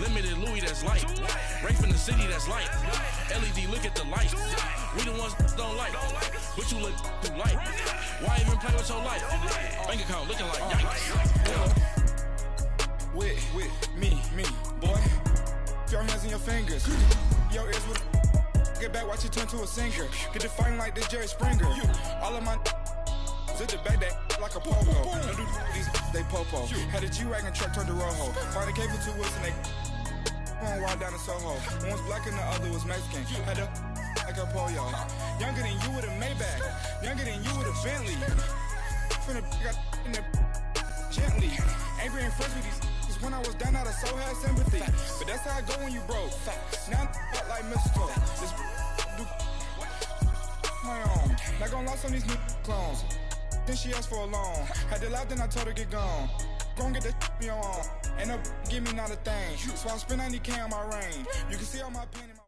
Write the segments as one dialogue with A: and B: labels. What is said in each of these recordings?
A: Limited Louis, that's light. Rafe in the city, that's light. LED, look at the light. We the ones don't like. But you look too light. Why even play with your life? Bank account looking like yikes.
B: With me, boy. Your hands and your fingers. Your ears with get back, watch it turn to a singer. Get defined like this Jerry Springer. All of my sit the back that like a pogo. Don't do these they popo. Had a G-Wagon truck turned to Rojo. Find a cable 2 wheels and they one wild down in Soho. One was black and the other was Mexican. Had a like a pollo. Younger than you with a Maybach. Younger than you with a Bentley. Finna got in there gently. Angry and friends with these. When I was down out of so had sympathy. But that's how I go when you broke. Now I'm like mistletoe. This do my own. Not gonna lost on these new clones. Then she asked for a loan. Had to laugh, then I told her get gone. Gon' get that me on. Ain't no give me not a thing. So I spend 90K on my range. You can see all my pain in my.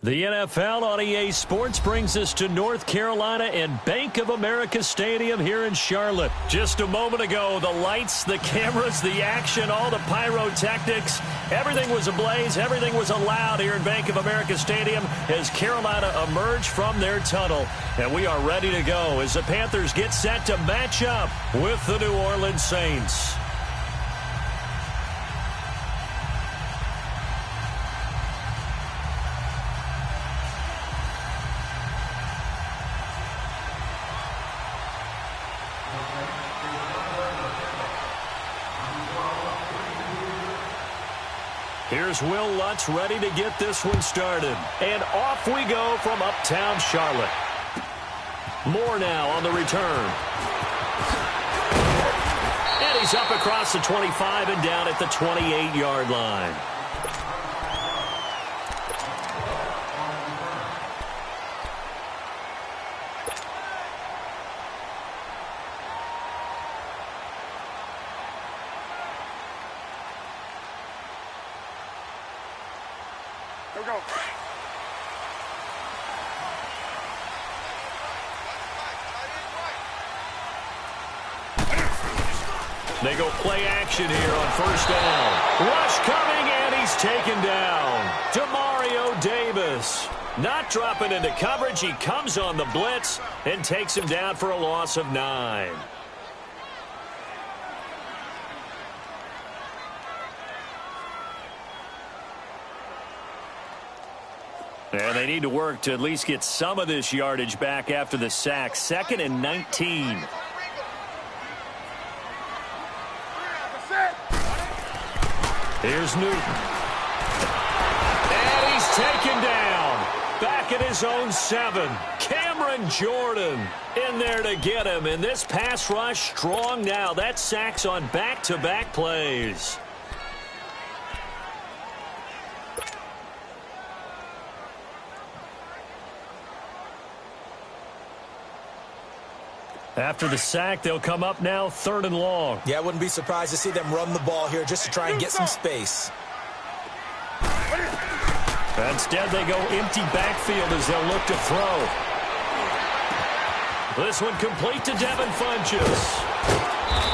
C: The NFL on EA Sports brings us to North Carolina and Bank of America Stadium here in Charlotte. Just a moment ago, the lights, the cameras, the action, all the pyrotechnics, everything was ablaze, everything was allowed here in Bank of America Stadium as Carolina emerged from their tunnel. And we are ready to go as the Panthers get set to match up with the New Orleans Saints. Here's Will Lutz ready to get this one started. And off we go from uptown Charlotte. Moore now on the return. And he's up across the 25 and down at the 28-yard line.
D: Here we go.
C: They go play action here on first down. Rush coming, and he's taken down. Demario Davis not dropping into coverage. He comes on the blitz and takes him down for a loss of 9. And they need to work to at least get some of this yardage back after the sack. 2nd and 19. Here's Newton. And he's taken down. Back at his own 7. Cameron Jordan in there to get him. And this pass rush strong now. That sack's on back-to-back plays. After the sack, they'll come up now 3rd and long.
E: Yeah, I wouldn't be surprised to see them run the ball here just to try and get some space.
C: Instead, they go empty backfield as they'll look to throw. This one complete to Devin Funchess.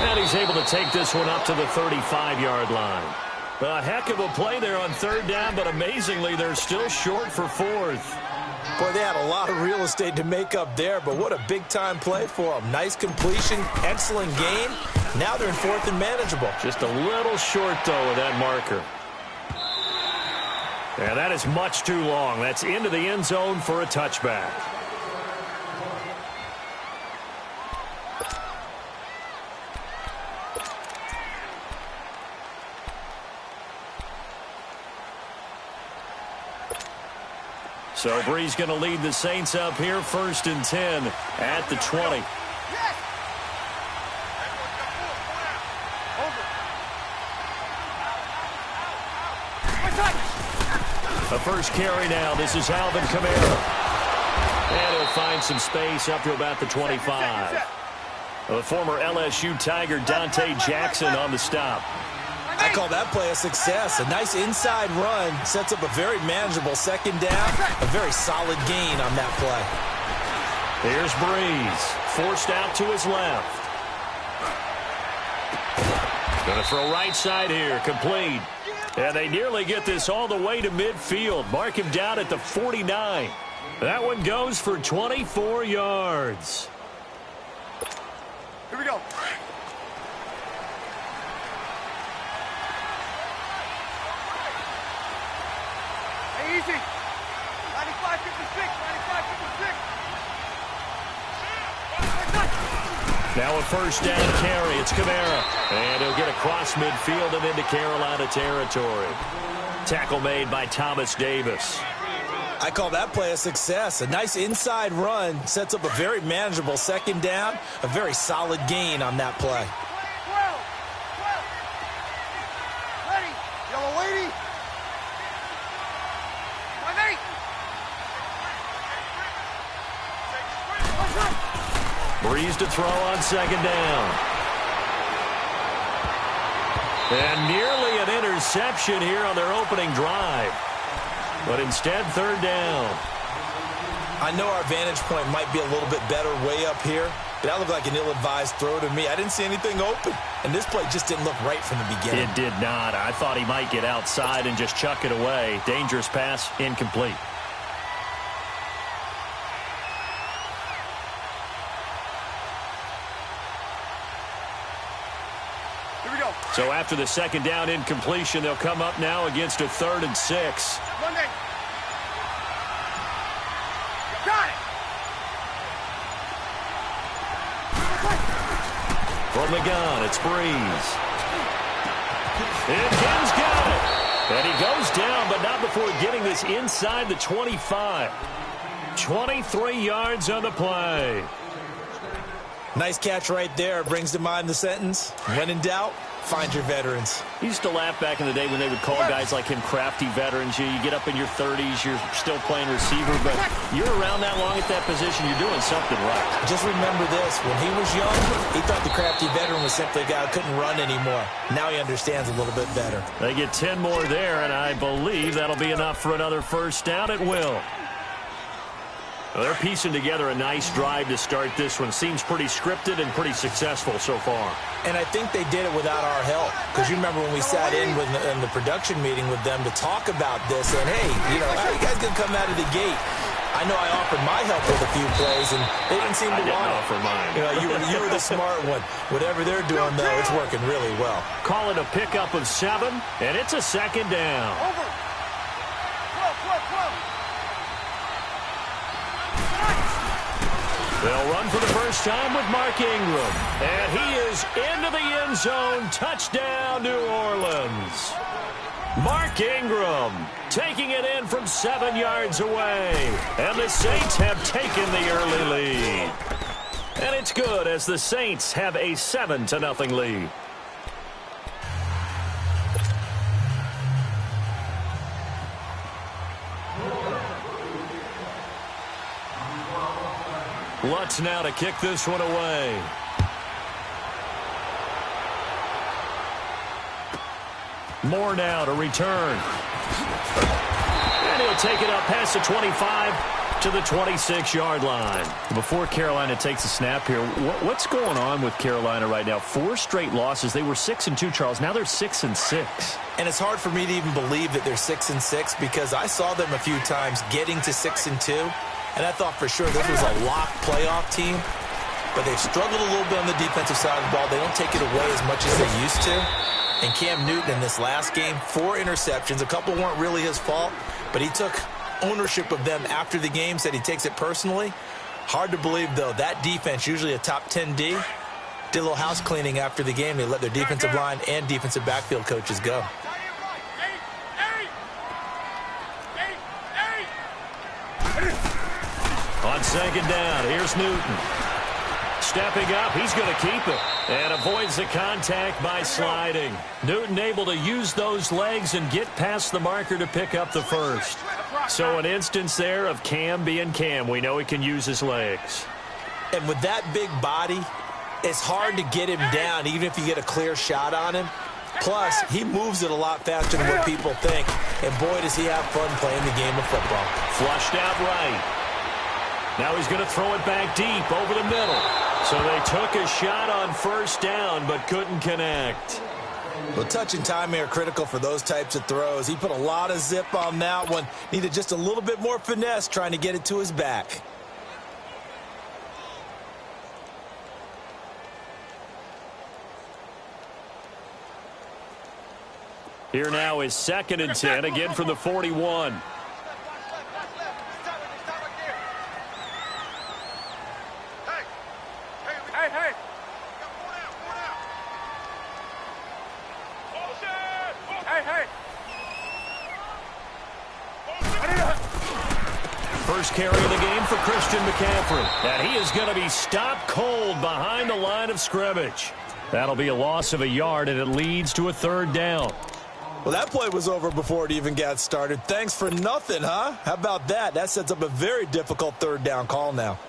C: And he's able to take this one up to the 35-yard line. A heck of a play there on 3rd down, but amazingly, they're still short for 4th.
E: Boy, they had a lot of real estate to make up there, but what a big-time play for them. Nice completion, excellent game. Now they're in 4th and manageable.
C: Just a little short, though, of that marker. And that is much too long. That's into the end zone for a touchback. So Bree's going to lead the Saints up here, 1st and 10 at the 20. A first carry now. This is Alvin Kamara. And he'll find some space up to about the 25. The former LSU Tiger Dante Jackson on the stop.
E: I call that play a success. A nice inside run sets up a very manageable 2nd down. A very solid gain on that play.
C: Here's Breeze. Forced out to his left. Going to throw right side here. Complete. And they nearly get this all the way to midfield. Mark him down at the 49. That one goes for 24 yards.
B: Here we go. Hey, easy. 95-56, 95-56.
C: Now a first down carry. It's Kamara. And he'll get across midfield and into Carolina territory. Tackle made by Thomas Davis.
E: I call that play a success. A nice inside run sets up a very manageable second down. A very solid gain on that play.
B: 12. Ready. Yellow lady. 1-8.
C: Breeze to throw on second down. And nearly an interception here on their opening drive. But instead, third down.
E: I know our vantage point might be a little bit better way up here, but that looked like an ill-advised throw to me. I didn't see anything open, and this play just didn't look right from the beginning.
C: It did not. I thought he might get outside and just chuck it away. Dangerous pass, incomplete. So after the second down incompletion, they'll come up now against a 3rd and 6.
B: Monday. Got it.
C: From the gun, it's Breeze. And Kim's got it. And he goes down, but not before getting this inside the 25. 23 yards on the play.
E: Nice catch right there. Brings to mind the sentence, when in doubt, find your veterans.
C: He used to laugh back in the day when they would call guys like him crafty veterans. You get up in your 30s, you're still playing receiver, but you're around that long at that position, you're doing something right.
E: Just remember this. When he was young, he thought the crafty veteran was simply a guy who couldn't run anymore. Now he understands a little bit better.
C: They get 10 more there, and I believe that'll be enough for another first down at will. Well, they're piecing together a nice drive to start this one. Seems pretty scripted and pretty successful so far.
E: And I think they did it without our help. Because you remember when we sat in the production meeting with them to talk about this. And, hey, you know, how are you guys going to come out of the gate? I know I offered my help with a few plays, and they didn't seem to want it.
C: I didn't offer mine.
E: You know, you were the smart one. Whatever they're doing, though, it's working really well.
C: Call it a pickup of 7, and it's a second down.
B: Over. 12.
C: They'll run for the first time with Mark Ingram. And he is into the end zone. Touchdown, New Orleans. Mark Ingram taking it in from 7 yards away. And the Saints have taken the early lead. And it's good as the Saints have a 7-0 lead. Lutz now to kick this one away. Moore now to return. And he'll take it up past the 25 to the 26-yard line. Before Carolina takes a snap here, what's going on with Carolina right now? 4 straight losses. They were 6-2, Charles. Now they're 6-6.
E: And it's hard for me to even believe that they're 6-6 because I saw them a few times getting to 6-2. And I thought for sure this was a locked playoff team. But they've struggled a little bit on the defensive side of the ball. They don't take it away as much as they used to. And Cam Newton in this last game, 4 interceptions. A couple weren't really his fault, but he took ownership of them after the game, said he takes it personally. Hard to believe, though, that defense, usually a top 10 D, did a little house cleaning after the game. They let their defensive line and defensive backfield coaches go.
C: On second down, here's Newton. Stepping up, he's going to keep it. And avoids the contact by sliding. Newton able to use those legs and get past the marker to pick up the first. So an instance there of Cam being Cam. We know he can use his legs.
E: And with that big body, it's hard to get him down, even if you get a clear shot on him. Plus, he moves it a lot faster than what people think. And boy, does he have fun playing the game of football.
C: Flushed out right. Now he's going to throw it back deep over the middle. So they took a shot on first down but couldn't connect.
E: Well, touch and timing are critical for those types of throws. He put a lot of zip on that one. Needed just a little bit more finesse trying to get it to his back.
C: Here now is 2nd and 10, again from the 41. First carry of the game for Christian McCaffrey. And he is going to be stopped cold behind the line of scrimmage. That'll be a loss of a yard, and it leads to a 3rd down.
E: Well, that play was over before it even got started. Thanks for nothing, huh? How about that? That sets up a very difficult 3rd down call now.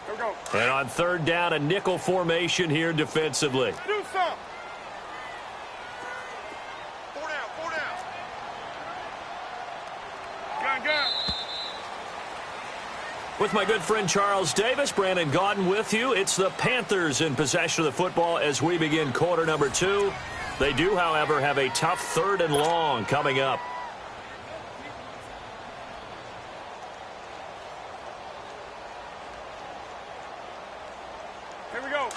B: Here we go.
C: And on 3rd down, a nickel formation here defensively.
B: Do something. 4 down, 4 down. Gun.
C: With my good friend Charles Davis, Brandon Gaudin with you. It's the Panthers in possession of the football as we begin quarter number 2. They do, however, have a tough 3rd and long coming up.
B: Here we go.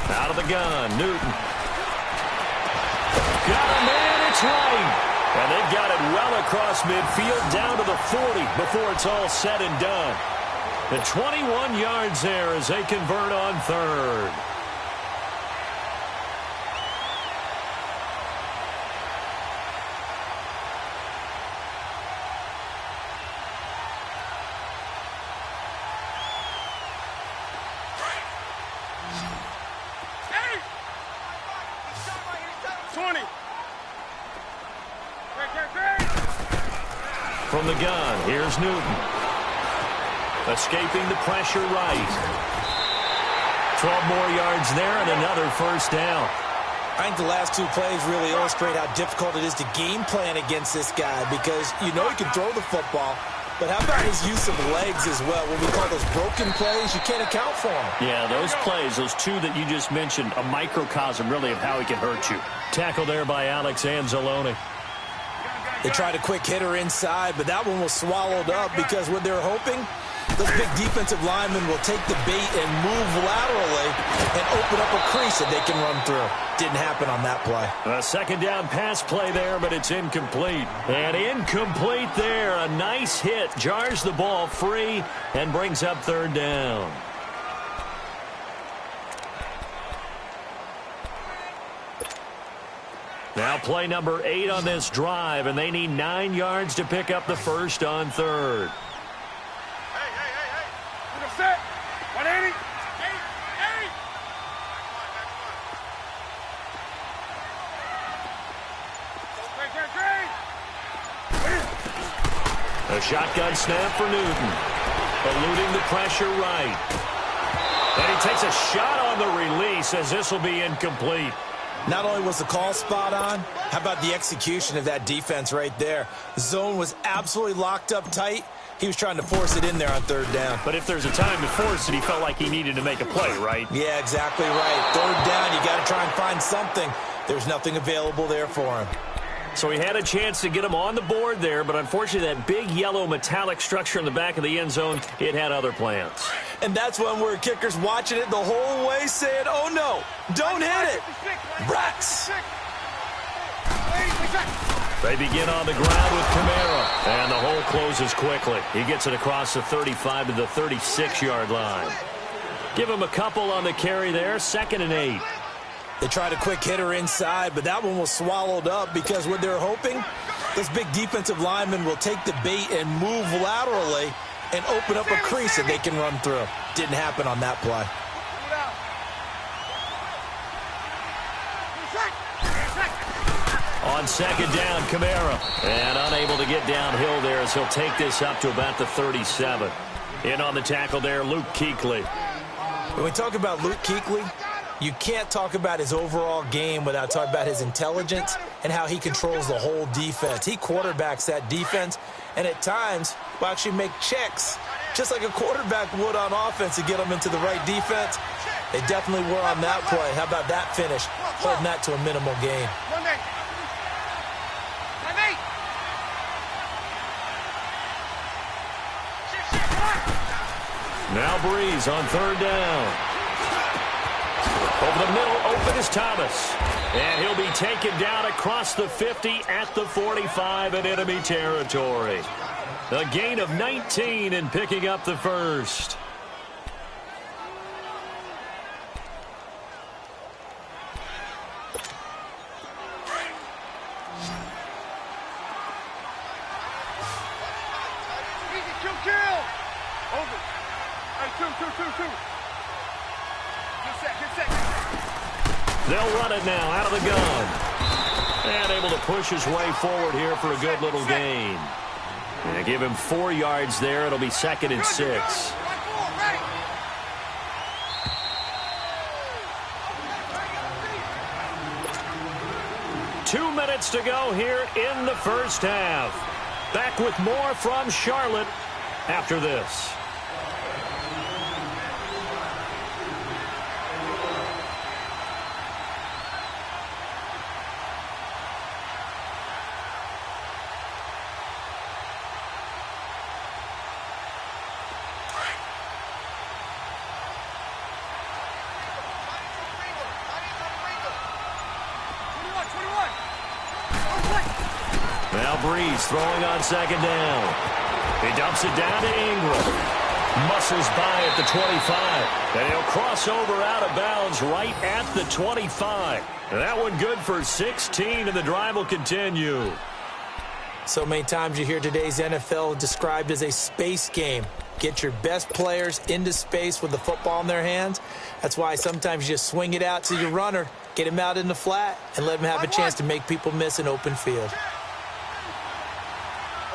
C: Out of the gun, Newton. Got a man, it's right. And they've got it well across midfield down to the 40 before it's all said and done. The 21 yards there as they convert on 3rd. From the gun, here's Newton. Escaping the pressure right. 12 more yards there and another 1st down.
E: I think the last 2 plays really illustrate how difficult it is to game plan against this guy because you know he can throw the football, but how about his use of legs as well? When we call those broken plays, you can't account for them.
C: Yeah, those plays, those 2 that you just mentioned, a microcosm really of how he can hurt you. Tackle there by Alex Anzalone.
E: They tried a quick hitter inside, but that one was swallowed up because what they're hoping, those big defensive linemen will take the bait and move laterally and open up a crease that they can run through. Didn't happen on that play.
C: A 2nd down pass play there, but it's incomplete. And incomplete there. A nice hit. Jars the ball free and brings up 3rd down. Now play number 8 on this drive, and they need 9 yards to pick up the 1st on 3rd.
B: Hey. We're set. 180. 8.
C: A shotgun snap for Newton. Eluding the pressure right. And he takes a shot on the release as this will be incomplete.
E: Not only was the call spot on, how about the execution of that defense right there? The zone was absolutely locked up tight. He was trying to force it in there on 3rd down.
C: But if there's a time to force it, he felt like he needed to make a play, right?
E: Yeah, exactly right. 3rd down, you got to try and find something. There's nothing available there for him.
C: So he had a chance to get him on the board there, but unfortunately that big yellow metallic structure in the back of the end zone, it had other plans.
E: And that's when we're kickers watching it the whole way saying, oh no, don't hit it. Rats.
C: They begin on the ground with Kamara, and the hole closes quickly. He gets it across the 35 to the 36-yard line. Give him a couple on the carry there, 2nd and 8.
E: They tried a quick hitter inside, but that one was swallowed up because what they're hoping, those big defensive linemen will take the bait and move laterally and open up a crease that they can run through. Didn't happen on that play.
C: On 2nd down, Kamara. And unable to get downhill there as he'll take this up to about the 37. In on the tackle there, Luke Kuechly.
E: When we talk about Luke Kuechly, You can't talk about his overall game without talking about his intelligence and how he controls the whole defense. He quarterbacks that defense, and at times will actually make checks, just like a quarterback would on offense to get them into the right defense. They definitely were on that play. How about that finish? Holding that to a minimal gain.
C: Now Breeze on third down. Over the middle, open is Thomas. And he'll be taken down across the 50 at the 45 in enemy territory. A gain of 19 and picking up the first. They'll run it now out of the gun. And able to push his way forward here for a good little gain. And give him 4 yards there. It'll be 2nd and 6. Two minutes to go here in the first half. Back with more from Charlotte after this. Now Breeze throwing on 2nd down. He dumps it down to Ingram. Muscles by at the 25. And he'll cross over out of bounds right at the 25. And that one good for 16, and the drive will continue.
E: So many times you hear today's NFL described as a space game. Get your best players into space with the football in their hands. That's why sometimes you just swing it out to your runner, get him out in the flat, and let him have a chance to make people miss an open field.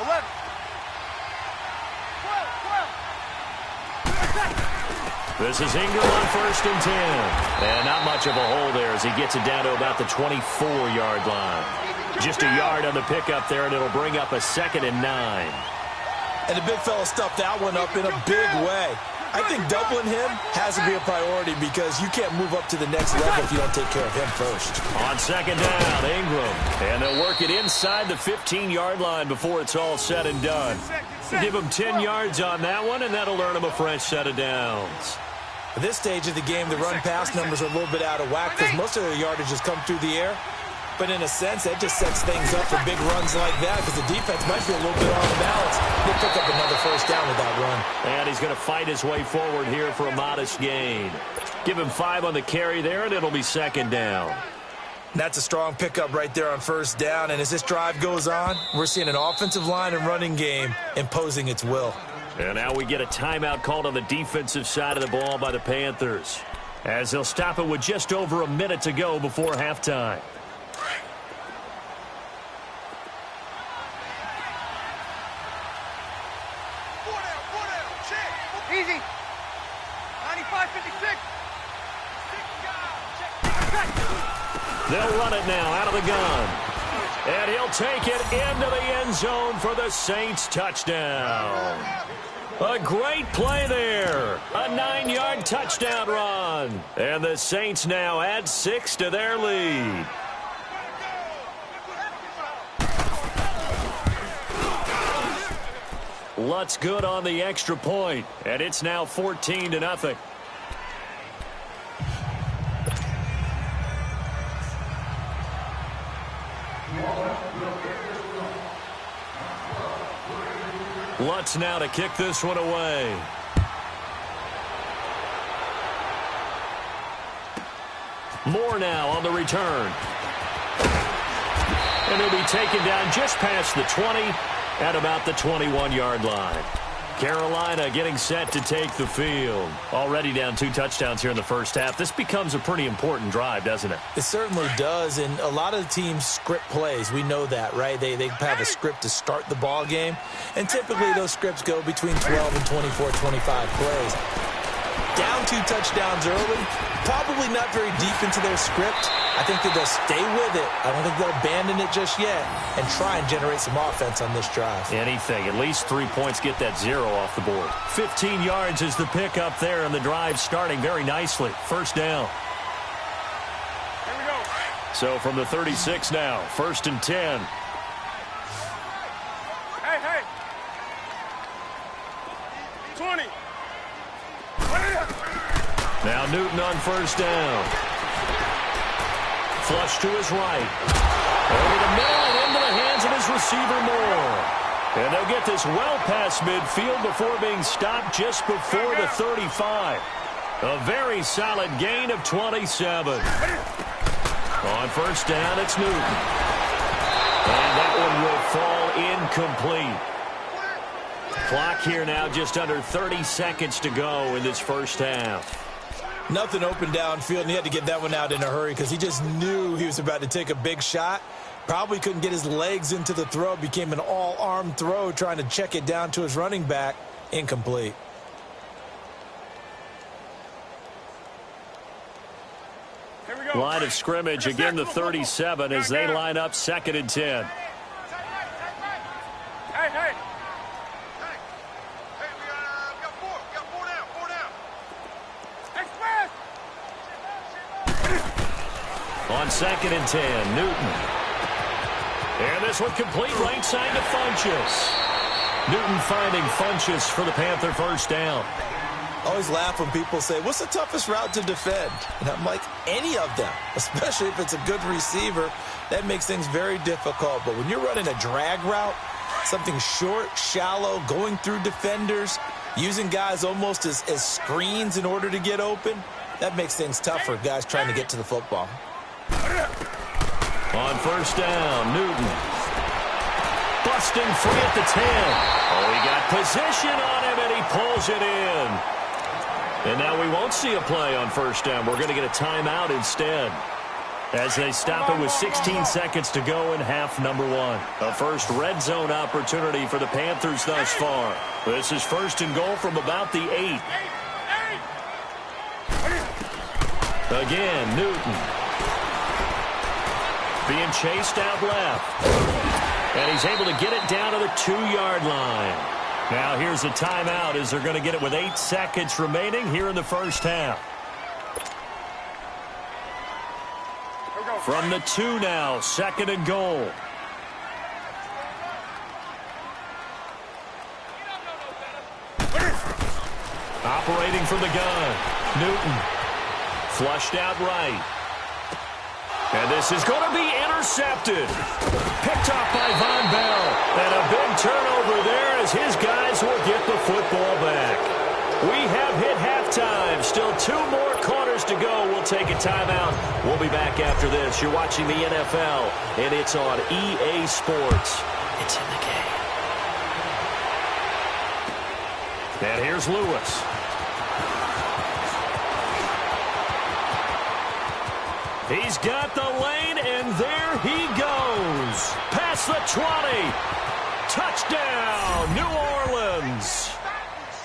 B: 11. 12.
C: This is Ingram on 1st and 10. And not much of a hole there as he gets it down to about the 24-yard line. Just a yard on the pickup there, and it'll bring up a 2nd and 9.
E: And the big fella stuffed that one up in a big way. I think doubling him has to be a priority because you can't move up to the next level if you don't take care of him first.
C: On 2nd down, Ingram. And they'll work it inside the 15-yard line before it's all said and done. We'll give him 10 yards on that one, and that'll earn him a fresh set of downs.
E: At this stage of the game, the run-pass numbers are a little bit out of whack because most of their yardage has come through the air. But in a sense, that just sets things up for big runs like that because the defense might be a little bit off balance. He'll pick up another first down with that run.
C: And he's going to fight his way forward here for a modest gain. Give him 5 on the carry there, and it'll be 2nd down.
E: That's a strong pickup right there on first down. And as this drive goes on, we're seeing an offensive line and running game imposing its will.
C: And now we get a timeout called on the defensive side of the ball by the Panthers, as they'll stop it with just over a minute to go before halftime.
B: Easy. 95-56.
C: They'll run it now out of the gun. And he'll take it into the end zone for the Saints touchdown. A great play there. A 9-yard touchdown run. And the Saints now add 6 to their lead. Lutt's good on the extra point, and it's now 14-0. Lutz now to kick this one away. Moore now on the return. And he'll be taken down just past the 20 at about the 21-yard line. Carolina getting set to take the field. Already down 2 touchdowns here in the first half. This becomes a pretty important drive, doesn't it?
E: It certainly does, and a lot of the teams script plays. We know that, right? They have a script to start the ball game, and typically those scripts go between 12 and 24, 25 plays. down 2 touchdowns early, probably not very deep into their script. I think that they'll stay with it. I don't think they'll abandon it just yet and try and generate some offense on this drive.
C: Anything. At least 3 points, get that 0 off the board. 15 yards is the pickup there, and the drive starting very nicely. First down.
D: Here we go.
C: So from the 36 now, 1st and 10.
D: Hey. 20.
C: Now Newton on 1st down. Flush to his right. Over the middle and into the hands of his receiver Moore. And they'll get this well past midfield before being stopped just before the 35. A very solid gain of 27. On 1st down, it's Newton. And that one will fall incomplete. Clock here now, just under 30 seconds to go in this first half.
E: Nothing open downfield, and he had to get that one out in a hurry because he just knew he was about to take a big shot. Probably couldn't get his legs into the throw. Became an all-arm throw, trying to check it down to his running back. Incomplete.
D: Here we go.
C: Line of scrimmage, again the 37 as they line up 2nd and 10.
D: Hey.
B: We got four down.
D: Express.
C: On 2nd and 10, Newton. And this one complete right side to Funchess. Newton finding Funchess for the Panther first down.
E: Always laugh when people say, what's the toughest route to defend? And I'm like, any of them, especially if it's a good receiver. That makes things very difficult. But when you're running a drag route, something short, shallow, going through defenders, using guys almost as screens in order to get open, that makes things tough for guys trying to get to the football.
C: On 1st down, Newton. Busting free at the 10. Oh, he got position on him, and he pulls it in. And now we won't see a play on 1st down. We're going to get a timeout instead, as they stop it with 16 seconds to go in half number 1. A first red zone opportunity for the Panthers thus far. This is 1st and goal from about the 8. Again, Newton. Being chased out left. And he's able to get it down to the 2-yard line. Now here's a timeout as they're going to get it with 8 seconds remaining here in the first half. From the 2 now, 2nd and goal. Operating from the gun, Newton. Flushed out right. And this is going to be intercepted. Picked off by Von Bell. And a big turnover there as his guys will get the football back. We have hit halftime. Still 2 more quarters to go. We'll take a timeout. We'll be back after this. You're watching the NFL, and it's on EA Sports. It's in the game. And here's Lewis. He's got the lane, and there he goes. Past the 20. Touchdown, New Orleans.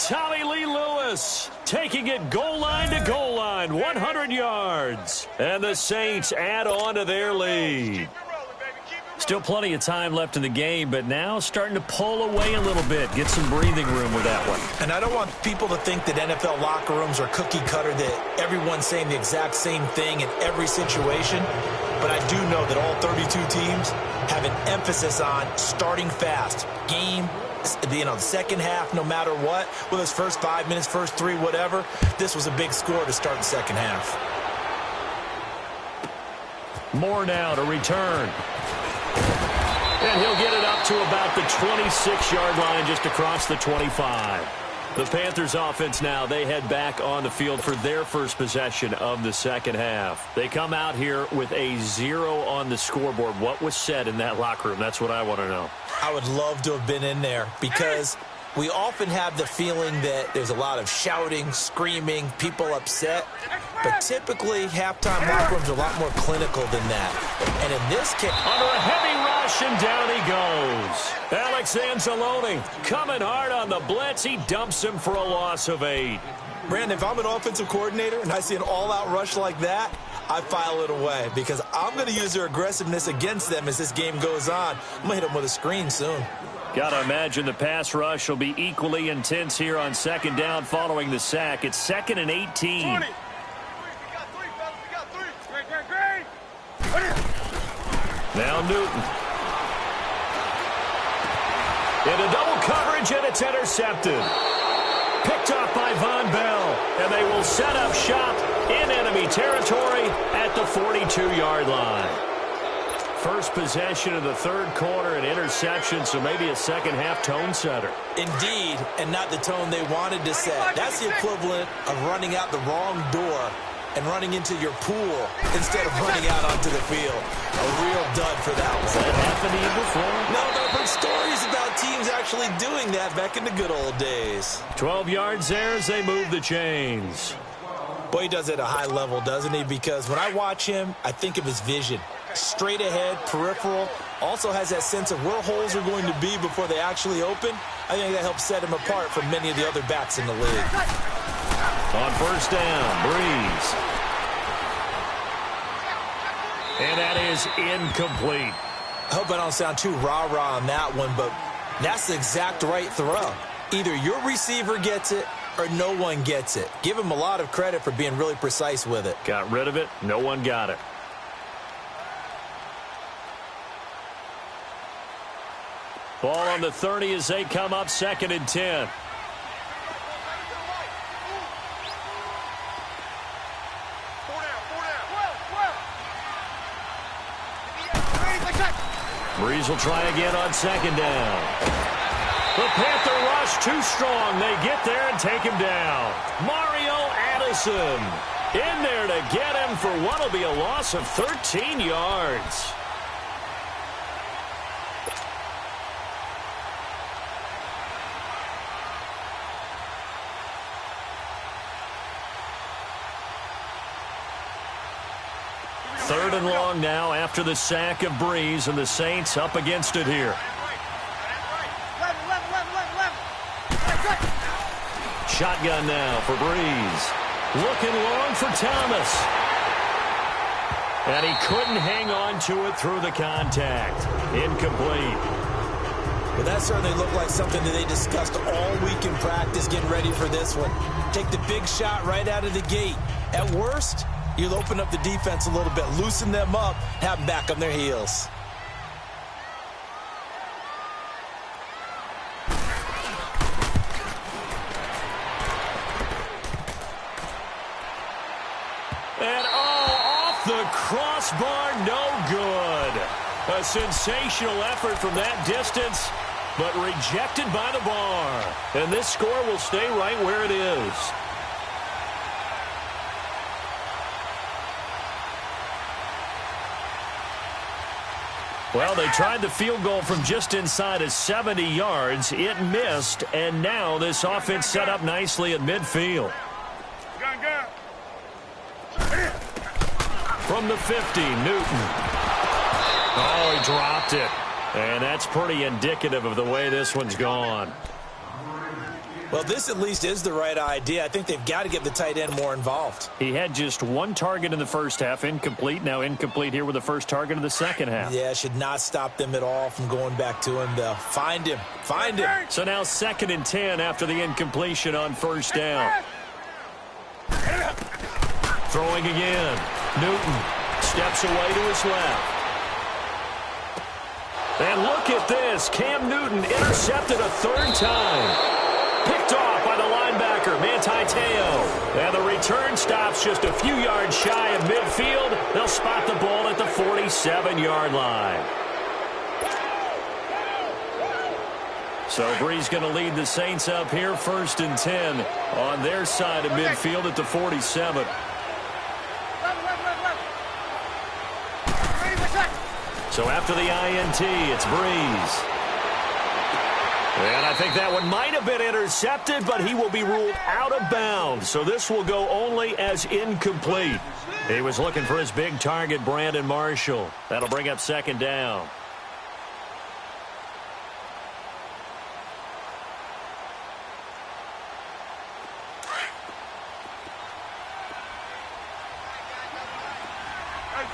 C: Tommy Lee Lewis taking it goal line to goal line, 100 yards. And the Saints add on to their lead. Still plenty of time left in the game, but now starting to pull away a little bit. Get some breathing room with that one.
E: And I don't want people to think that NFL locker rooms are cookie cutter, that everyone's saying the exact same thing in every situation. But I do know that all 32 teams have an emphasis on starting fast. Game, the second half, no matter what. Whether it's first 5 minutes, first 3, whatever. This was a big score to start the second half.
C: Moore now to return. And he'll get it up to about the 26-yard line, just across the 25. The Panthers offense now, they head back on the field for their first possession of the second half. They come out here with a 0 on the scoreboard. What was said in that locker room? That's what I want to know.
E: I would love to have been in there because we often have the feeling that there's a lot of shouting, screaming, people upset. But typically, halftime locker rooms are a lot more clinical than that. And in this case,
C: under a heavy rush, rush, and down he goes. Alex Anzalone coming hard on the blitz. He dumps him for a loss of 8.
E: Brandon, if I'm an offensive coordinator and I see an all-out rush like that, I file it away because I'm going to use their aggressiveness against them as this game goes on. I'm going to hit them with a screen soon.
C: Got to imagine the pass rush will be equally intense here on second down following the sack. It's 2nd and 18.
D: 20.
C: Now Newton. Into double coverage, and it's intercepted. Picked off by Von Bell, and they will set up shop in enemy territory at the 42-yard line. First possession of the third quarter, an interception, so maybe a second-half tone setter.
E: Indeed, and not the tone they wanted to set. That's the equivalent of running out the wrong door and running into your pool instead of running out onto the field. A real dud for that one.
C: Has that happened to you before?
E: No, but I've heard stories about teams actually doing that back in the good old days.
C: 12 yards there as they move the chains.
E: Boy, he does it at a high level, doesn't he? Because when I watch him, I think of his vision. Straight ahead, peripheral, also has that sense of where holes are going to be before they actually open. I think that helps set him apart from many of the other backs in the league.
C: On first down, Breeze. And that is incomplete.
E: I hope I don't sound too rah-rah on that one, but that's the exact right throw. Either your receiver gets it or no one gets it. Give him a lot of credit for being really precise with it.
C: Got rid of it. No one got it. Ball on the 30 as they come up 2nd and 10. Breeze will try again on 2nd down. The Panther rush too strong. They get there and take him down. Mario Addison in there to get him for what will be a loss of 13 yards. Third and long now after the sack of Breeze, and the Saints up against it here. Shotgun now for Breeze. Looking long for Thomas. And he couldn't hang on to it through the contact. Incomplete.
E: Well, that certainly looked like something that they discussed all week in practice getting ready for this one. Take the big shot right out of the gate. At worst, you'll open up the defense a little bit, loosen them up, have them back on their heels.
C: And off the crossbar, no good. A sensational effort from that distance, but rejected by the bar. And this score will stay right where it is. Well, they tried the field goal from just inside of 70 yards. It missed, and now this offense set up nicely at midfield. From the 50, Newton. Oh, he dropped it. And that's pretty indicative of the way this one's gone.
E: Well, this at least is the right idea. I think they've got to get the tight end more involved.
C: He had just one target in the first half, incomplete. Now incomplete here with the first target of the second half.
E: Yeah, should not stop them at all from going back to him. They'll find him. Find him.
C: So now 2nd and 10 after the incompletion on first down. Throwing again. Newton steps away to his left. And look at this. Cam Newton intercepted a third time. Picked off by the linebacker, Manti Te'o. And the return stops just a few yards shy of midfield. They'll spot the ball at the 47-yard line. So Breeze going to lead the Saints up here, 1st and 10 on their side of midfield at the 47. So after the INT, it's Breeze. And I think that one might have been intercepted, but he will be ruled out of bounds. So this will go only as incomplete. He was looking for his big target, Brandon Marshall. That'll bring up 2nd down.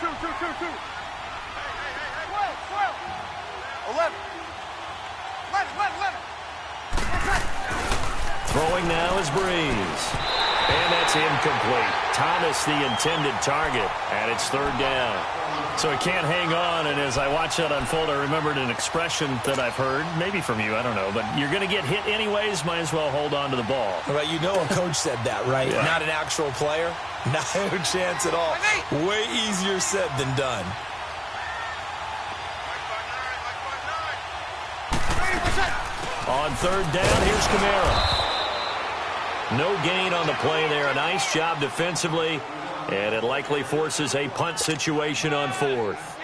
D: Two. 12. 11.
C: Throwing now is Breeze. And that's incomplete. Thomas, the intended target, and it's third down. So he can't hang on, and as I watch that unfold, I remembered an expression that I've heard, maybe from you, I don't know, but you're going to get hit anyways, might as well hold on to the ball.
E: Right, you know a coach said that, right?
C: Yeah.
E: Not an actual player. Not a chance at all. Way easier said than done.
C: On third down, here's Kamara. No gain on the play there. A nice job defensively, and it likely forces a punt situation on fourth.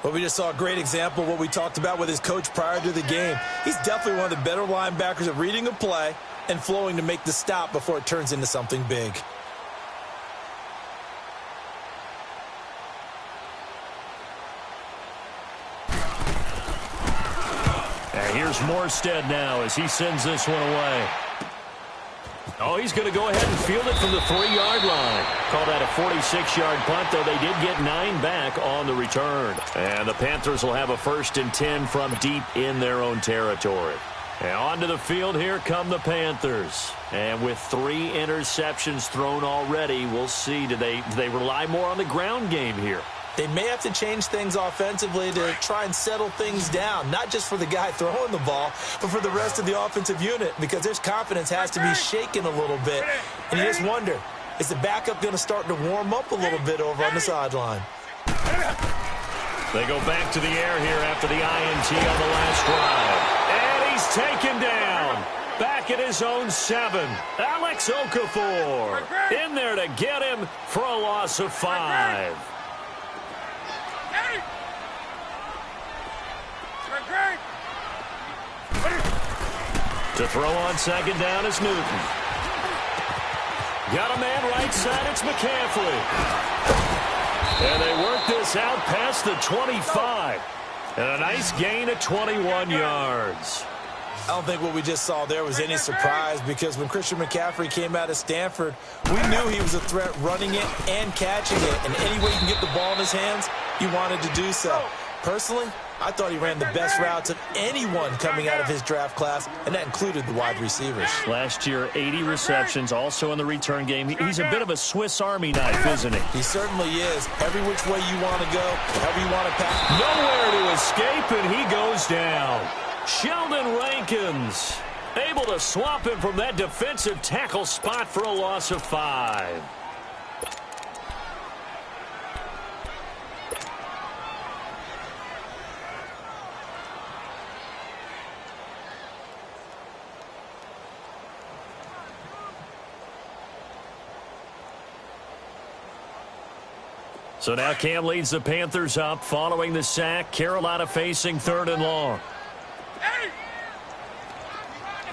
E: Well, we just saw a great example of what we talked about with his coach prior to the game. He's definitely one of the better linebackers at reading a play and flowing to make the stop before it turns into something big.
C: And here's Morstead now as he sends this one away. Oh, he's going to go ahead and field it from the 3-yard line. Call that a 46-yard punt, though they did get 9 back on the return. And the Panthers will have a 1st and 10 from deep in their own territory. And onto the field, here come the Panthers. And with 3 interceptions thrown already, we'll see. Do they rely more on the ground game here?
E: They may have to change things offensively to try and settle things down, not just for the guy throwing the ball, but for the rest of the offensive unit, because their confidence has to be shaken a little bit. And you just wonder, is the backup going to start to warm up a little bit over on the sideline?
C: They go back to the air here after the INT on the last drive. And he's taken down. Back at his own 7. Alex Okafor in there to get him for a loss of 5. To throw on second down is Newton. Got a man right side, it's McCaffrey. And they work this out past the 25. And a nice gain of 21 yards.
E: I don't think what we just saw there was any surprise, because when Christian McCaffrey came out of Stanford, we knew he was a threat running it and catching it. And any way you can get the ball in his hands, he wanted to do so. Personally, I thought he ran the best routes of anyone coming out of his draft class, and that included the wide receivers.
C: Last year, 80 receptions, also in the return game. He's a bit of a Swiss Army knife, isn't he?
E: He certainly is. Every which way you want to go, however you want to pass.
C: Nowhere to escape, and he goes down. Sheldon Rankins able to swap him from that defensive tackle spot for a loss of 5. So now Cam leads the Panthers up following the sack. Carolina facing 3rd and long.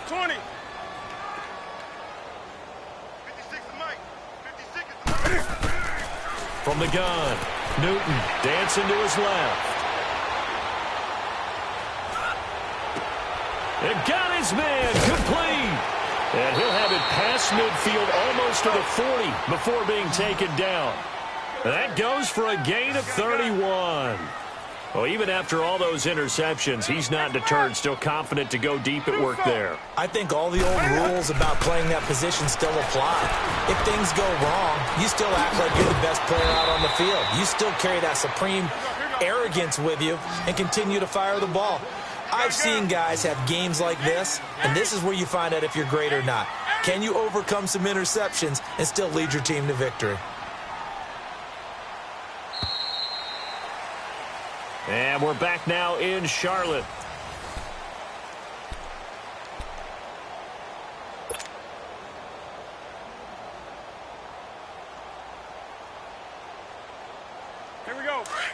D: 20. 56 is Mike. 56 is
C: From the gun, Newton dancing to his left. And got his man complete. And he'll have it past midfield almost to the 40 before being taken down. That goes for a gain of 31. Well, even after all those interceptions, he's not deterred, still confident to go deep at work there.
E: I think all the old rules about playing that position still apply. If things go wrong, you still act like you're the best player out on the field. You still carry that supreme arrogance with you and continue to fire the ball. I've seen guys have games like this, and this is where you find out if you're great or not. Can you overcome some interceptions and still lead your team to victory?
C: And we're back now in Charlotte.
D: Here we go. Great.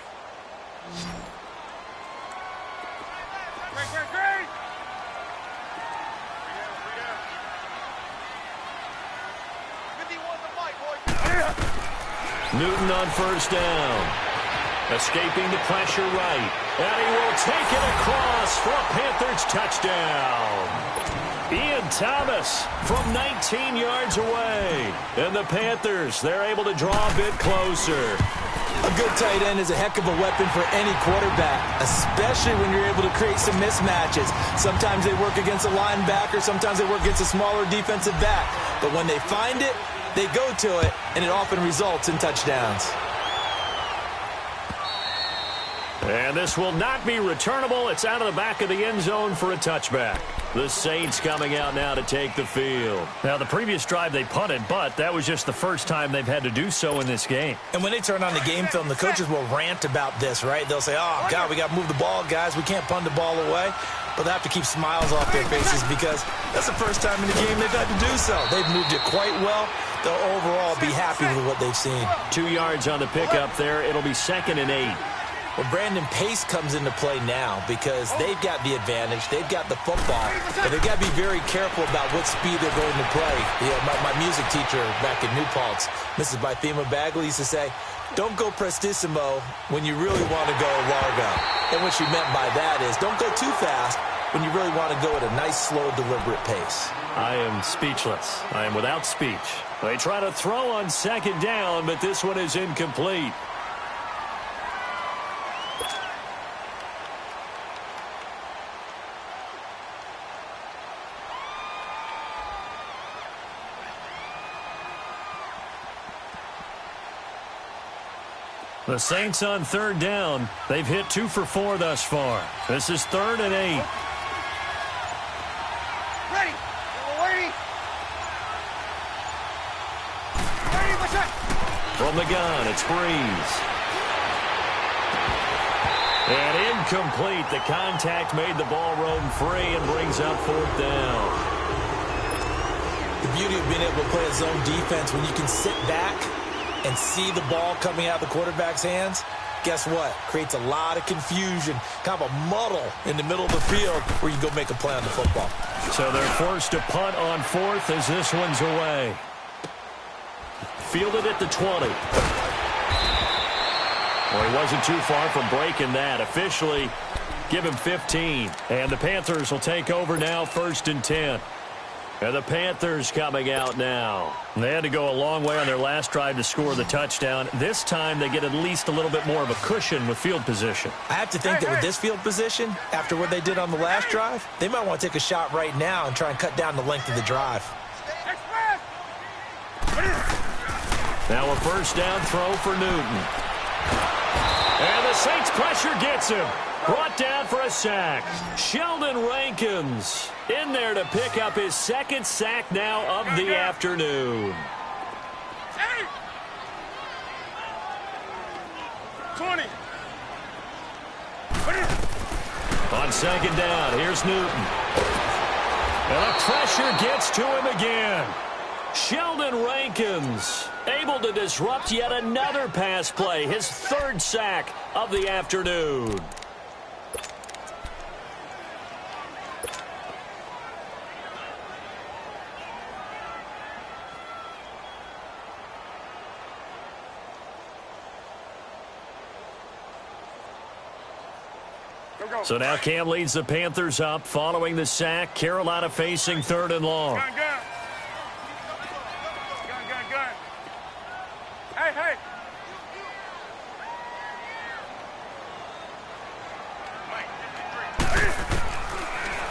C: Newton on 1st down. Escaping the pressure right. And he will take it across for a Panthers touchdown. Ian Thomas from 19 yards away. And the Panthers, they're able to draw a bit closer.
E: A good tight end is a heck of a weapon for any quarterback, especially when you're able to create some mismatches. Sometimes they work against a linebacker, sometimes they work against a smaller defensive back. But when they find it, they go to it, and it often results in touchdowns.
C: And this will not be returnable. It's out of the back of the end zone for a touchback. The Saints coming out now to take the field. Now, the previous drive they punted, but that was just the first time they've had to do so in this game.
E: And when they turn on the game film, the coaches will rant about this, right? They'll say, oh, God, we got to move the ball, guys. We can't punt the ball away. But they have to keep smiles off their faces because that's the first time in the game they've had to do so. They've moved it quite well. They'll overall be happy with what they've seen.
C: 2 yards on the pickup there. It'll be 2nd and 8.
E: Well, Brandon, pace comes into play now because they've got the advantage. They've got the football. But they've got to be very careful about what speed they're going to play. My music teacher back in New Paltz, Mrs. Bythema Bagley, used to say, don't go prestissimo when you really want to go largo. And what she meant by that is don't go too fast when you really want to go at a nice, slow, deliberate pace.
C: I am speechless. I am without speech. They try to throw on 2nd down, but this one is incomplete. The Saints on 3rd down. They've hit 2 for 4 thus far. This is 3rd and 8.
D: Ready. Ready. Ready. What's that?
C: From the gun, it's Breeze. And incomplete. The contact made the ball roam free and brings up 4th down.
E: The beauty of being able to play a zone defense when you can sit back and see the ball coming out of the quarterback's hands, guess what? Creates a lot of confusion, kind of a muddle in the middle of the field where you go make a play on the football.
C: So they're forced to punt on 4th as this one's away. Fielded at the 20. Well, he wasn't too far from breaking that. Officially, give him 15. And the Panthers will take over now, 1st and 10. And the Panthers coming out now. They had to go a long way on their last drive to score the touchdown. This time they get at least a little bit more of a cushion with field position.
E: I have to think that with this field position, after what they did on the last drive, they might want to take a shot right now and try and cut down the length of the drive.
C: Now a 1st down throw for Newton. And the Saints pressure gets him. Brought down for a sack. Sheldon Rankins in there to pick up his 2nd sack now of the afternoon.
D: 20.
C: On 2nd down, here's Newton. And the pressure gets to him again. Sheldon Rankins able to disrupt yet another pass play. His 3rd sack of the afternoon. So now Cam leads the Panthers up following the sack. Carolina facing 3rd and long.
D: Gun, gun. Gun, gun, gun. Hey, hey.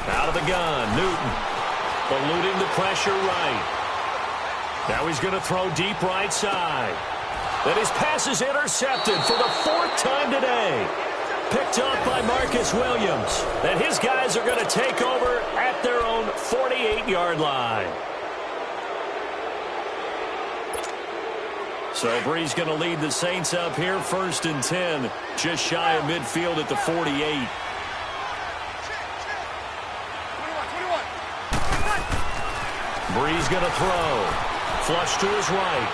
C: Out of the gun, Newton. Eluding the pressure right. Now he's going to throw deep right side. And his pass is intercepted for the 4th time today. Picked off by Marcus Williams. And his guys are going to take over at their own 48-yard line. So Breeze going to lead the Saints up here, 1st and 10. Just shy of midfield at the 48. Breeze going to throw. Flush to his right.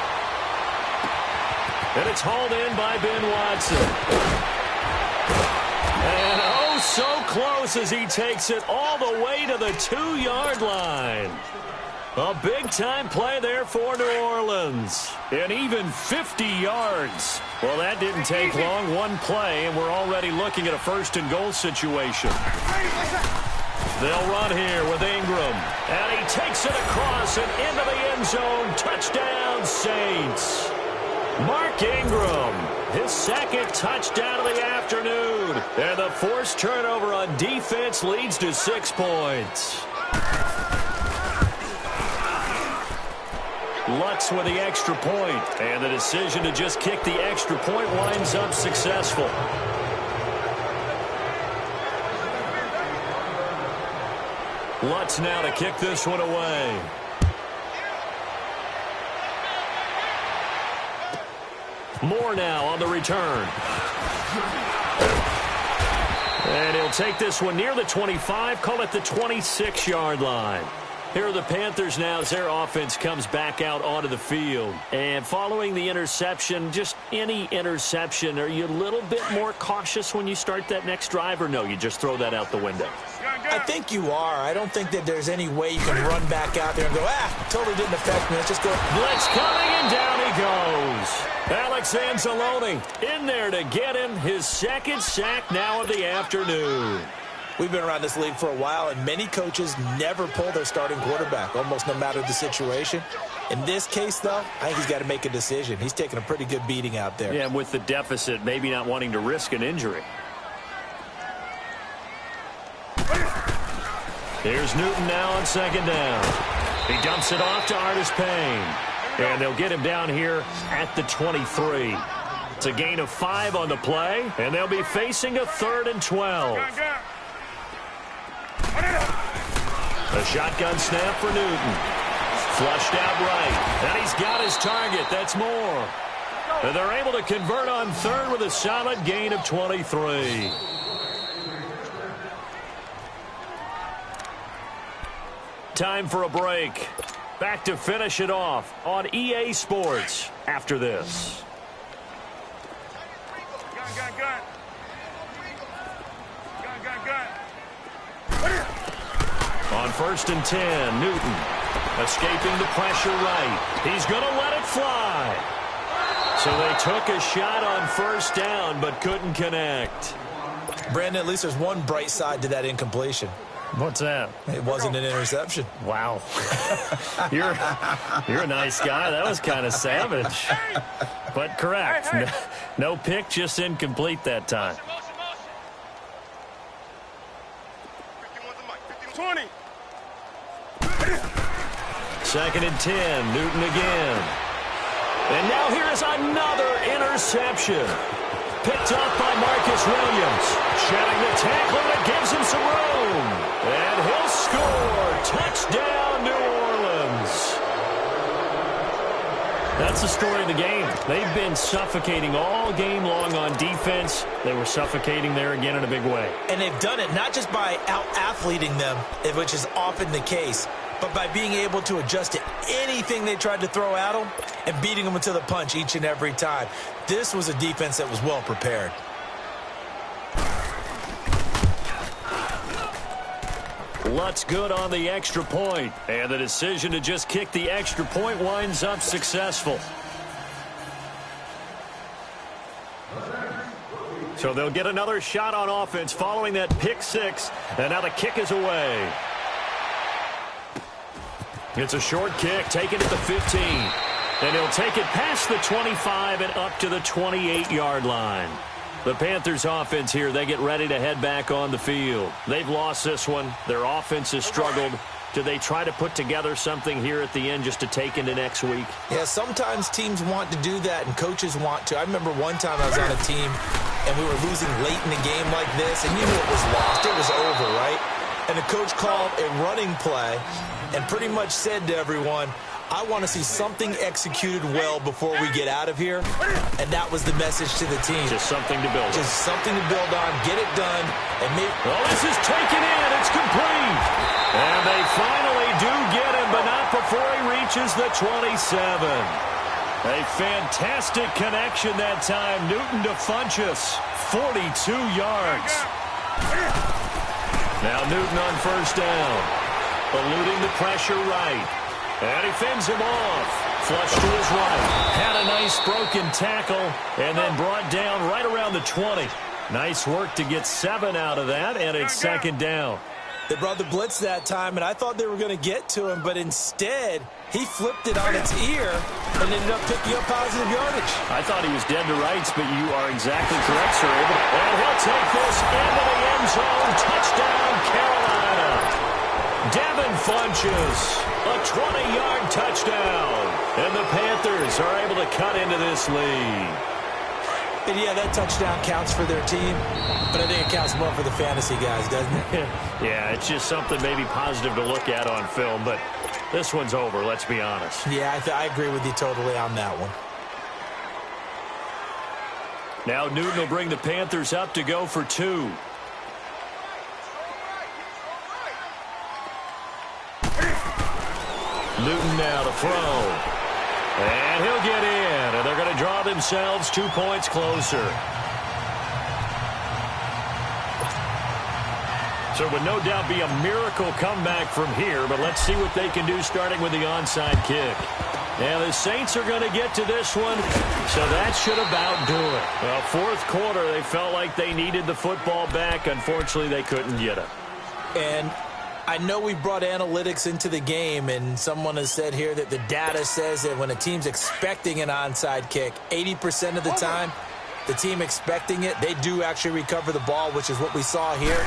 C: And it's hauled in by Ben Watson. And oh, so close as he takes it all the way to the 2-yard line. A big-time play there for New Orleans. And even 50 yards. Well, that didn't take long. One play, and we're already looking at a 1st and goal situation. They'll run here with Ingram. And he takes it across and into the end zone. Touchdown, Saints. Mark Ingram, his second touchdown of the afternoon. And the forced turnover on defense leads to 6 points. Lutz with the extra point, and the decision to just kick the extra point winds up successful. Lutz now to kick this one away. Moore now on the return. And he'll take this one near the 25, call it the 26-yard line. Here are the Panthers now as their offense comes back out onto the field. And following the interception, just any interception, are you a little bit more cautious when you start that next drive, or no, you just throw that out the window?
E: I think you are. I don't think that there's any way you can run back out there and go, totally didn't affect me. Let's just go.
C: Blitz coming, and down he goes. Alex Anzalone in there to get him his second sack now of the afternoon.
E: We've been around this league for a while, and many coaches never pull their starting quarterback, almost no matter the situation. In this case, though, I think he's got to make a decision. He's taking a pretty good beating out there.
C: Yeah, and with the deficit, maybe not wanting to risk an injury. Here's Newton now on second down. He dumps it off to Artis Payne. And they'll get him down here at the 23. It's a gain of 5 on the play, and they'll be facing a 3rd and 12. A shotgun snap for Newton. Flushed out right. And he's got his target. That's Moore. And they're able to convert on 3rd with a solid gain of 23. Time for a break. Back to finish it off on EA Sports after this. On 1st and 10, Newton escaping the pressure right. He's going to let it fly. So they took a shot on 1st down but couldn't connect.
E: Brandon, at least there's one bright side to that incompletion.
C: What's that?
E: It wasn't an interception.
C: Wow. You're a nice guy. That was kind of savage. But correct. Hey. No pick, just incomplete that time.
D: 20.
C: 2nd and 10, Newton again. And now here is another interception. Picked up by Marcus Williams. Shedding the tackle, and it gives him some room. And he'll score. Touchdown, New Orleans. That's the story of the game. They've been suffocating all game long on defense. They were suffocating there again in a big way.
E: And they've done it not just by out-athleting them, which is often the case, but by being able to adjust to anything they tried to throw at them and beating them to the punch each and every time. This was a defense that was well prepared.
C: Lutz good on the extra point, and the decision to just kick the extra point winds up successful. So they'll get another shot on offense following that pick 6, and now the kick is away. It's a short kick, taken at the 15. And he'll take it past the 25 and up to the 28-yard line. The Panthers offense here, they get ready to head back on the field. They've lost this one. Their offense has struggled. Do they try to put together something here at the end just to take into next week?
E: Yeah, sometimes teams want to do that and coaches want to. I remember one time I was on a team and we were losing late in a game like this, and you knew it was lost. It was over, right? And the coach called a running play and pretty much said to everyone, I want to see something executed well before we get out of here. And that was the message to the team.
C: Just something to build on.
E: Just something to build on. Get it done. And
C: this is taken in. It's complete. And they finally do get him, but not before he reaches the 27. A fantastic connection that time. Newton to Funchess. 42 yards. Now Newton on 1st down. Eluding the pressure right. And he fends him off. Flush to his right. Had a nice broken tackle and then brought down right around the 20. Nice work to get 7 out of that, and it's 2nd down.
E: They brought the blitz that time, and I thought they were going to get to him, but instead, he flipped it on its ear and ended up picking up positive yardage.
C: I thought he was dead to rights, but you are exactly correct, sir. And he'll take this into the end zone. Touchdown, Carolina. Devin Funches, a 20-yard touchdown. And the Panthers are able to cut into this lead.
E: And yeah, that touchdown counts for their team, but I think it counts more for the fantasy guys, doesn't it?
C: Yeah, it's just something maybe positive to look at on film, but this one's over, let's be honest.
E: Yeah, I agree with you totally on that one.
C: Now Newton will bring the Panthers up to go for 2. Newton now to throw. And he'll get in, and they're going to draw themselves 2 points closer. So it would no doubt be a miracle comeback from here, but let's see what they can do starting with the onside kick. And the Saints are going to get to this one, so that should about do it. Well, fourth quarter, they felt like they needed the football back. Unfortunately, they couldn't get it.
E: And I know we brought analytics into the game, and someone has said here that the data says that when a team's expecting an onside kick, 80% of the time, the team expecting it, they do actually recover the ball, which is what we saw here.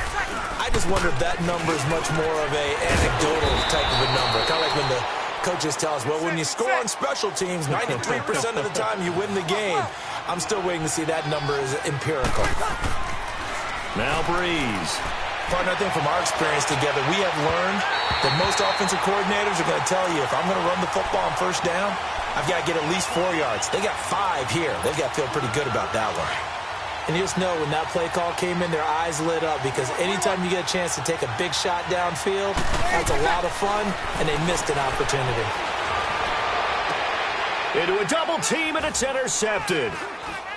E: I just wonder if that number is much more of a anecdotal type of a number. Kind of like when the coaches tell us, well, when you score on special teams, 93% of the time you win the game. I'm still waiting to see that number is empirical.
C: Now Breeze.
E: Partner, I think from our experience together, we have learned that most offensive coordinators are going to tell you, if I'm going to run the football on first down, I've got to get at least 4 yards. They got 5 here. They've got to feel pretty good about that one. And you just know when that play call came in, their eyes lit up, because anytime you get a chance to take a big shot downfield, that's a lot of fun, and they missed an opportunity.
C: Into a double team, and it's intercepted.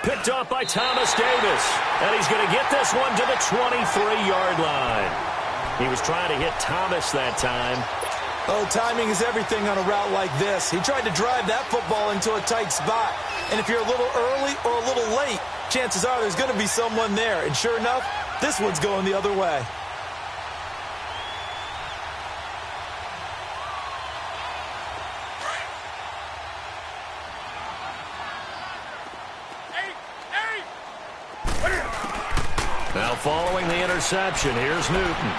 C: Picked up by Thomas Davis. And he's going to get this one to the 23-yard line. He was trying to hit Thomas that time.
E: Oh, timing is everything on a route like this. He tried to drive that football into a tight spot. And if you're a little early or a little late, chances are there's going to be someone there. And sure enough, this one's going the other way.
C: Now following the interception, here's Newton.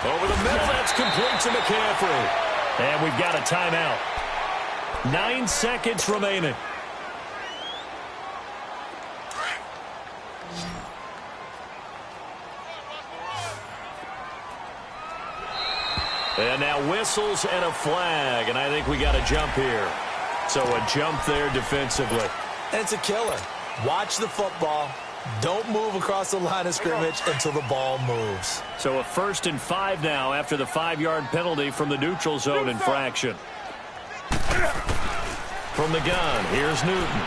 C: Over the middle, that's complete to McCaffrey. And we've got a timeout. 9 seconds remaining. And now whistles and a flag, and I think we got a jump here. So a jump there defensively.
E: And it's a killer. Watch the football. Don't move across the line of scrimmage until the ball moves.
C: So a 1st and 5 now after the 5-yard penalty from the neutral zone infraction. From the gun, here's Newton.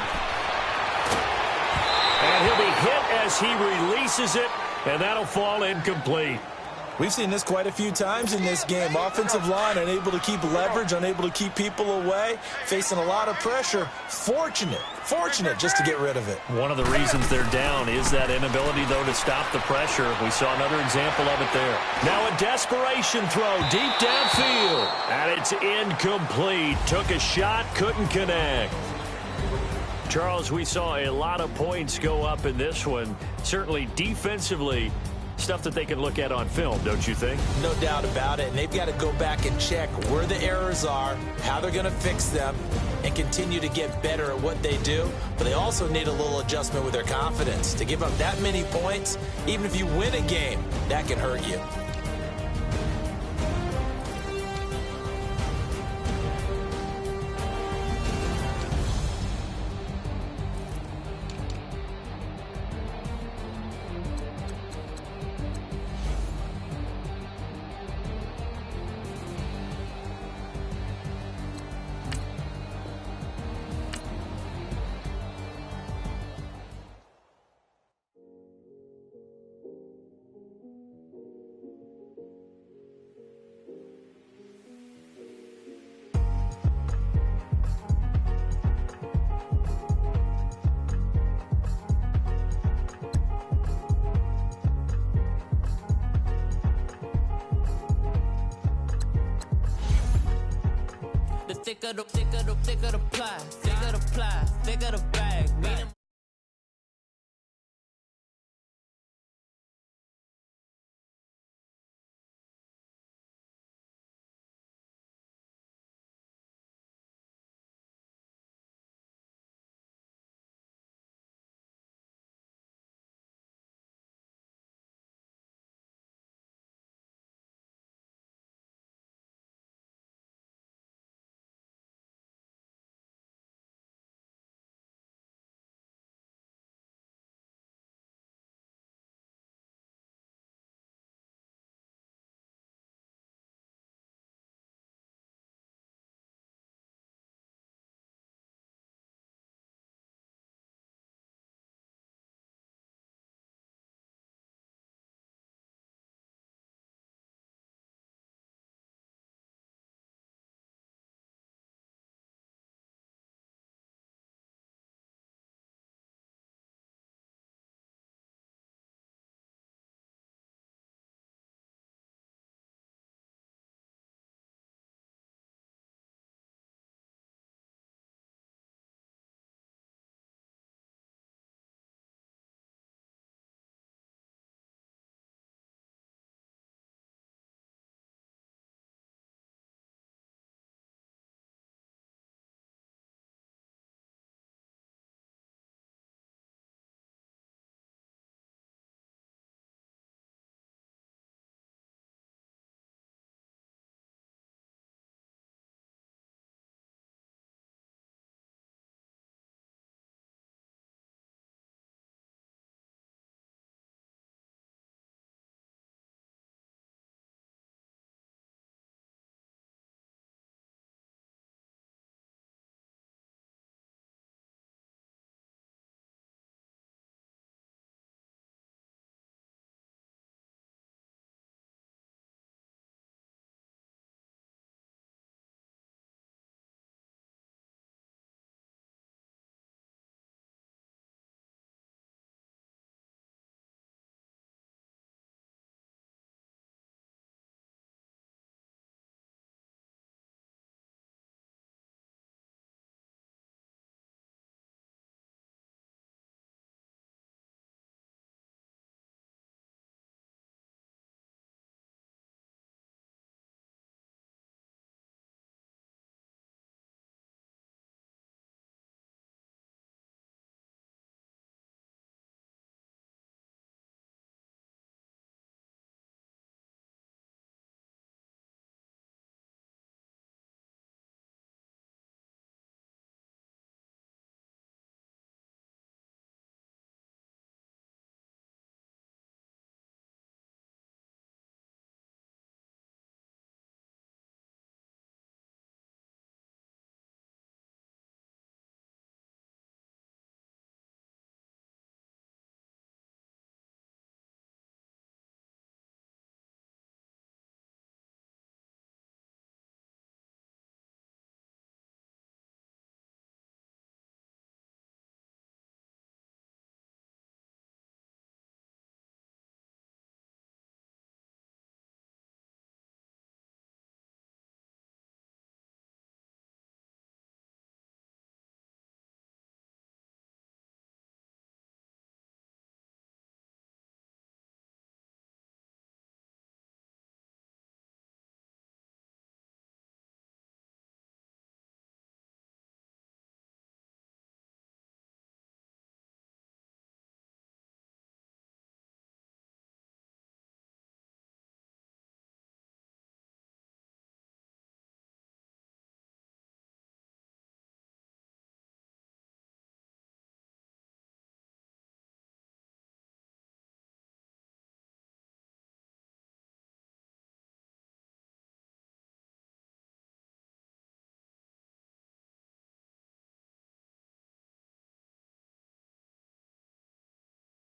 C: And he'll be hit as he releases it, and that'll fall incomplete.
E: We've seen this quite a few times in this game. Offensive line unable to keep leverage, unable to keep people away, facing a lot of pressure. Fortunate just to get rid of it.
C: One of the reasons they're down is that inability, though, to stop the pressure. We saw another example of it there. Now a desperation throw deep downfield. And it's incomplete. Took a shot, couldn't connect. Charles, we saw a lot of points go up in this one. Certainly defensively, stuff that they can look at on film, don't you think?
E: No doubt about it. And they've got to go back and check where the errors are, how they're going to fix them, and continue to get better at what they do. But they also need a little adjustment with their confidence. To give up that many points, even if you win a game, that can hurt you.
F: thicker the pie, thicker the bag.